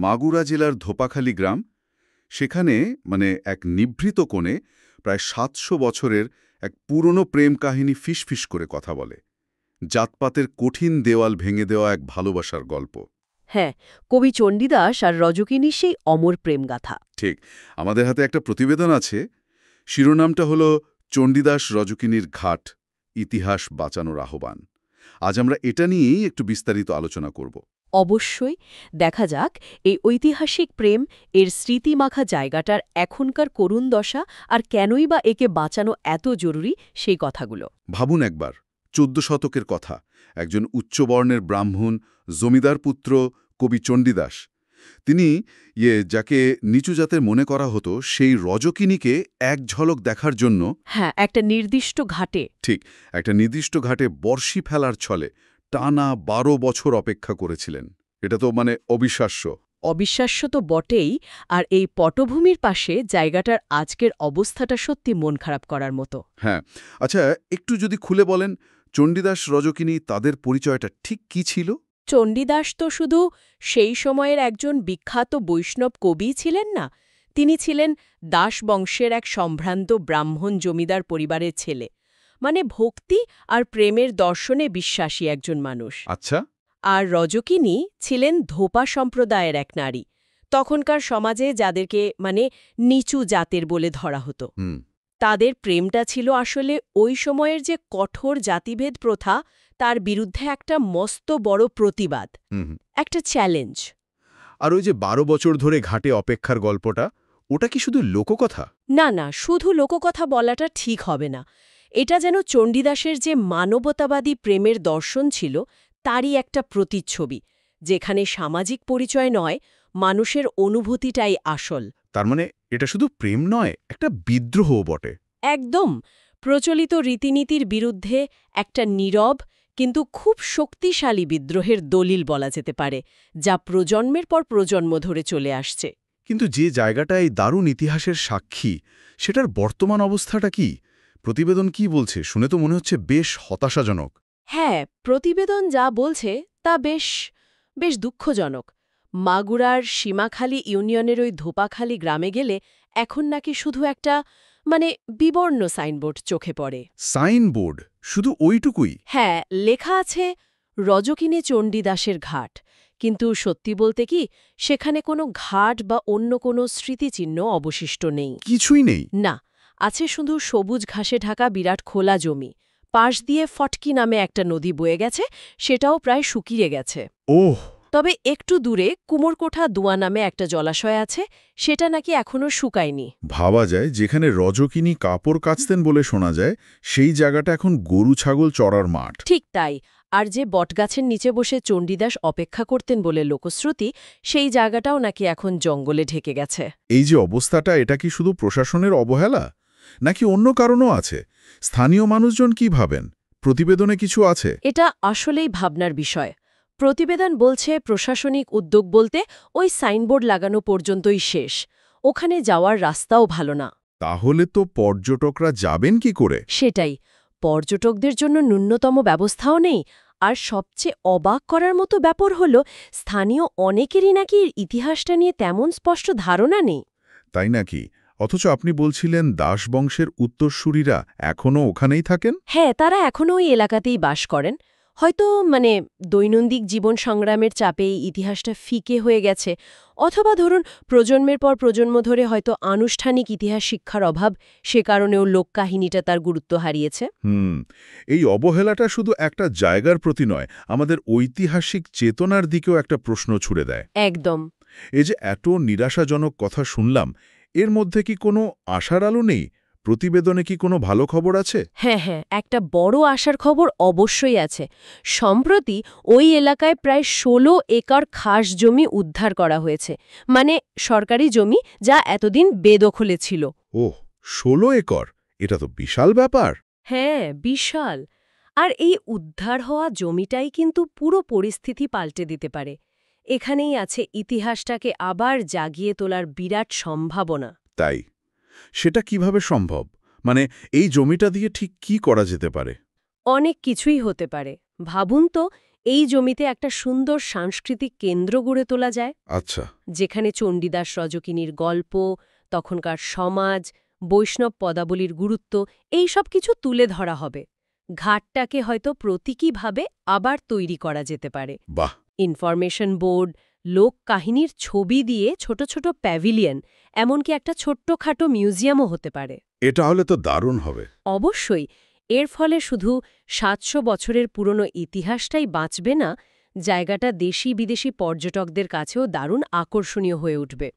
মাগুরা জেলার ধোপাখালী গ্রাম, সেখানে এক নিভৃত কোণে প্রায় ৭০০ বছরের এক পুরনো প্রেম কাহিনী ফিসফিস করে কথা বলে। জাতপাতের কঠিন দেওয়াল ভেঙে দেওয়া এক ভালোবাসার গল্প। হ্যাঁ, কবি চণ্ডীদাস আর রজকিনীর সেই অমর প্রেমগাথা। ঠিক। আমাদের হাতে একটা প্রতিবেদন আছে, শিরোনামটা হল চণ্ডীদাস রজকিনীর ঘাট, ইতিহাস বাঁচানোর আহ্বান। আজ আমরা এটা নিয়েই একটু বিস্তারিত আলোচনা করব। অবশ্যই। দেখা যাক এই ঐতিহাসিক প্রেম, এর স্মৃতিমাখা জায়গাটার এখনকার করুণ দশা, আর কেনই বা একে বাঁচানো এত জরুরি সেই কথাগুলো। ভাবুন একবার, ১৪ শতকের কথা, একজন উচ্চবর্ণের ব্রাহ্মণ, জমিদার পুত্র কবি চণ্ডীদাস, তিনি যাকে নিচু জাতের মনে করা হতো, সেই রজকিনীকে এক ঝলক দেখার জন্য হ্যাঁ, একটা নির্দিষ্ট ঘাটে, ঠিক একটা নির্দিষ্ট ঘাটে বর্ষি ফেলার ছলে টানা ১২ বছর অপেক্ষা করেছিলেন। এটা তো অবিশ্বাস্য। অবিশ্বাস্য তো বটেই। আর এই পটভূমির পাশে জায়গাটার আজকের অবস্থাটা সত্যি মন খারাপ করার মতো। হ্যাঁ, আচ্ছা, একটু যদি খুলে বলেন, চণ্ডীদাস রজকিনী তাদের পরিচয়টা ঠিক কি ছিল? চণ্ডীদাস তো শুধু সেই সময়ের একজন বিখ্যাত বৈষ্ণব কবি ছিলেন না, তিনি ছিলেন দাস বংশের এক সম্ভ্রান্ত ব্রাহ্মণ জমিদার পরিবারের ছেলে। ভক্তি আর প্রেমের দর্শনে বিশ্বাসী একজন মানুষ। আচ্ছা। আর রজকিনী ছিলেন ধোপা সম্প্রদায়ের এক নারী, তখনকার সমাজে যাদেরকে নিচু জাতের বলে ধরা হতো। তাদের প্রেমটা ছিল আসলে ওই সময়ের যে কঠোর জাতিভেদ প্রথা, তার বিরুদ্ধে একটা মস্ত বড় প্রতিবাদ, একটা চ্যালেঞ্জ। আর ওই যে ১২ বছর ধরে ঘাটে অপেক্ষার গল্পটা, ওটা কি শুধু লোককথা? না না, শুধু লোককথা বলাটা ঠিক হবে না। এটা যেন চণ্ডীদাসের যে মানবতাবাদী প্রেমের দর্শন ছিল, তারই একটা প্রতিচ্ছবি, যেখানে সামাজিক পরিচয় নয়, মানুষের অনুভূতিটাই আসল। তার এটা শুধু প্রেম নয়, একটা বিদ্রোহও বটে। একদম। প্রচলিত রীতিনীতির বিরুদ্ধে একটা নীরব কিন্তু খুব শক্তিশালী বিদ্রোহের দলিল বলা যেতে পারে, যা প্রজন্মের পর প্রজন্ম ধরে চলে আসছে। কিন্তু যে জায়গাটা এই দারুণ ইতিহাসের সাক্ষী, সেটার বর্তমান অবস্থাটা কি? প্রতিবেদন কি বলছে শুনে তো মনে হচ্ছে বেশ হতাশাজনক। হ্যাঁ, প্রতিবেদন যা বলছে তা বেশ দুঃখজনক। মাগুরার সীমাখালী ইউনিয়নের ওই ধোপাখালী গ্রামে গেলে এখন নাকি শুধু একটা বিবর্ণ সাইনবোর্ড চোখে পড়ে। সাইনবোর্ড? শুধু ওইটুকুই? হ্যাঁ, লেখা আছে রজকিনী চণ্ডীদাসের ঘাট, কিন্তু সত্যি বলতে কি, সেখানে কোনো ঘাট বা অন্য কোনো স্মৃতিচিহ্ন অবশিষ্ট নেই। কিছুই নেই? না, আছে শুধু সবুজ ঘাসে ঢাকা বিরাট খোলা জমি। পাশ দিয়ে ফটকি নামে একটা নদী বয়ে গেছে, সেটাও প্রায় শুকিয়ে গেছে। ওহ! তবে একটু দূরে কুমোরকোঠা দুয়া নামে একটা জলাশয় আছে, সেটা নাকি এখনও শুকায়নি। ভাবা যায়, যেখানে রজকিনী কাপড় কাচতেন বলে শোনা যায়, সেই জায়গাটা এখন গরু ছাগল চড়ার মাঠ। ঠিক তাই। আর যে বটগাছের নিচে বসে চণ্ডীদাস অপেক্ষা করতেন বলে লোকশ্রুতি, সেই জায়গাটাও নাকি এখন জঙ্গলে ঢেকে গেছে। এই যে অবস্থাটা, এটা কি শুধু প্রশাসনের অবহেলা, নাকি অন্য কারণও আছে? স্থানীয় মানুষজন কি ভাবেন? প্রতিবেদনে কিছু আছে? এটা আসলেই ভাবনার বিষয়। প্রতিবেদন বলছে প্রশাসনিক উদ্যোগ বলতে ওই সাইনবোর্ড লাগানো পর্যন্তই শেষ। ওখানে যাওয়ার রাস্তাও ভালো না। তাহলে তো পর্যটকরা যাবেন কি করে? সেটাই। পর্যটকদের জন্য ন্যূনতম ব্যবস্থাও নেই। আর সবচেয়ে অবাক করার মতো ব্যাপার হল, স্থানীয় অনেকেরই নাকি ইতিহাসটা নিয়ে তেমন স্পষ্ট ধারণা নেই। তাই নাকি? অথচ আপনি বলছিলেন দাস বংশের উত্তরসূরিরা এখনও ওখানেই থাকেন? হ্যাঁ, তারা এখনও ওই এলাকাতেই বাস করেন। হয়তো দৈনন্দিন জীবন সংগ্রামের চাপে এই ইতিহাসটা ফিকে হয়ে গেছে, অথবা ধরুন প্রজন্মের পর প্রজন্ম ধরে হয়তো আনুষ্ঠানিক ইতিহাস শিক্ষার অভাব, সে কারণেও লোককাহিনীটা তার গুরুত্ব হারিয়েছে। এই অবহেলাটা শুধু একটা জায়গার প্রতি নয়, আমাদের ঐতিহাসিক চেতনার দিকেও একটা প্রশ্ন ছুড়ে দেয়। একদম। এই যে এত নিরাশাজনক কথা শুনলাম, এর মধ্যে কি কোনো আশার আলো নেই? প্রতিবেদনে কি কোনো ভালো খবর আছে? হ্যাঁ, একটা বড় আশার খবর অবশ্যই আছে। সম্প্রতি ওই এলাকায় প্রায় ১৬ একর খাস জমি উদ্ধার করা হয়েছে, সরকারি জমি, যা এতদিন বেদখলে ছিল। ওহ, ১৬ একর! এটা তো বিশাল ব্যাপার। হ্যাঁ, বিশাল। আর এই উদ্ধার হওয়া জমিটাই কিন্তু পুরো পরিস্থিতি পাল্টে দিতে পারে। এখানেই আছে ইতিহাসটাকে আবার জাগিয়ে তোলার বিরাট সম্ভাবনা। তাই? সেটা কিভাবে সম্ভব? এই জমিটা দিয়ে ঠিক কি করা যেতে পারে? অনেক কিছুই হতে পারে। ভাবুন তো, এই জমিতে একটা সুন্দর সাংস্কৃতিক কেন্দ্র গড়ে তোলা যায়, আচ্ছা। যেখানে চণ্ডীদাস রজকিনীর গল্প, তখনকার সমাজ, বৈষ্ণব পদাবলীর গুরুত্ব এই সব কিছু তুলে ধরা হবে। ঘাটটাকে হয়তো প্রতীকীভাবে আবার তৈরি করা যেতে পারে। বাহ! ইনফরমেশন বোর্ড, লোক কাহিনীর ছবি দিয়ে ছোট ছোট প্যাভিলিয়ন, এমনকি একটা ছোট্টখাটো মিউজিয়ামও হতে পারে। এটা হলে তো দারুণ হবে। অবশ্যই এর ফলে শুধু ৭০০ বছরের পুরনো ইতিহাসটাই বাঁচবে না, জায়গাটা দেশি বিদেশি পর্যটকদের কাছেও দারুণ আকর্ষণীয় হয়ে উঠবে।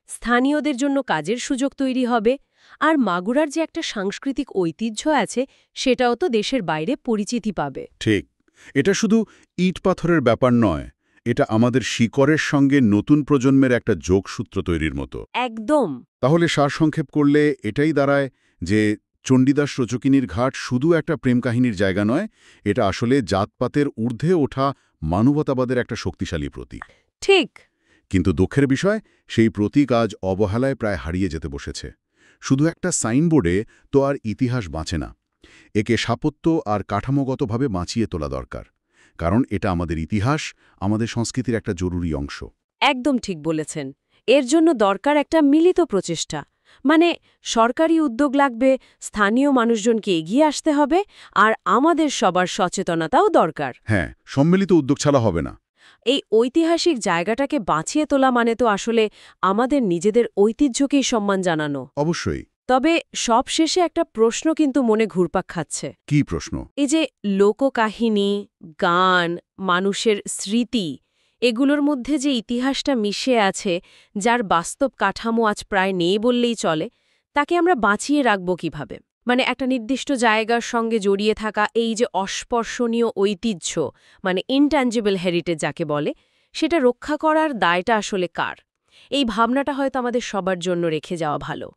স্থানীয়দের জন্য কাজের সুযোগ তৈরি হবে, আর মাগুরার যে একটা সাংস্কৃতিক ঐতিহ্য আছে সেটাও তো দেশের বাইরে পরিচিতি পাবে। ঠিক। এটা শুধু ইট পাথরের ব্যাপার নয়, এটা আমাদের শিকড়ের সঙ্গে নতুন প্রজন্মের একটা যোগসূত্র তৈরির মতো। একদম। তাহলে সারসংক্ষেপ করলে এটাই দাঁড়ায় যে চণ্ডীদাস রজকিনীর ঘাট শুধু একটা প্রেম কাহিনীর জায়গা নয়, এটা আসলে জাতপাতের ঊর্ধ্বে ওঠা মানবতাবাদের একটা শক্তিশালী প্রতীক। ঠিক। কিন্তু দুঃখের বিষয়, সেই প্রতীক আজ অবহেলায় প্রায় হারিয়ে যেতে বসেছে। শুধু একটা সাইনবোর্ডে তো আর ইতিহাস বাঁচে না। একে স্থাপত্য আর কাঠামোগতভাবে বাঁচিয়ে তোলা দরকার, কারণ এটা আমাদের ইতিহাস, আমাদের সংস্কৃতির একটা জরুরি অংশ। একদম ঠিক বলেছেন। এর জন্য দরকার একটা মিলিত প্রচেষ্টা। মানে সরকারি উদ্যোগ লাগবে, স্থানীয় মানুষজনকে এগিয়ে আসতে হবে, আর আমাদের সবার সচেতনতাও দরকার। হ্যাঁ, সম্মিলিত উদ্যোগ ছাড়া হবে না। এই ঐতিহাসিক জায়গাটাকে বাঁচিয়ে তোলা মানে তো আসলে আমাদের নিজেদের ঐতিহ্যকেই সম্মান জানানো। অবশ্যই। তবে সবশেষে একটা প্রশ্ন কিন্তু মনে ঘুরপাক খাচ্ছে। কী প্রশ্ন? এই যে লোককাহিনী, গান, মানুষের স্মৃতি, এগুলোর মধ্যে যে ইতিহাসটা মিশে আছে, যার বাস্তব কাঠামো আজ প্রায় নেই বললেই চলে, তাকে আমরা বাঁচিয়ে রাখব কিভাবে? মানে একটা নির্দিষ্ট জায়গার সঙ্গে জড়িয়ে থাকা এই যে অস্পর্শনীয় ঐতিহ্য, মানে ইনট্যাঞ্জিবল হেরিটেজ যাকে বলে, সেটা রক্ষা করার দায়টা আসলে কার? এই ভাবনাটা হয়তো আমাদের সবার জন্য রেখে যাওয়া ভালো।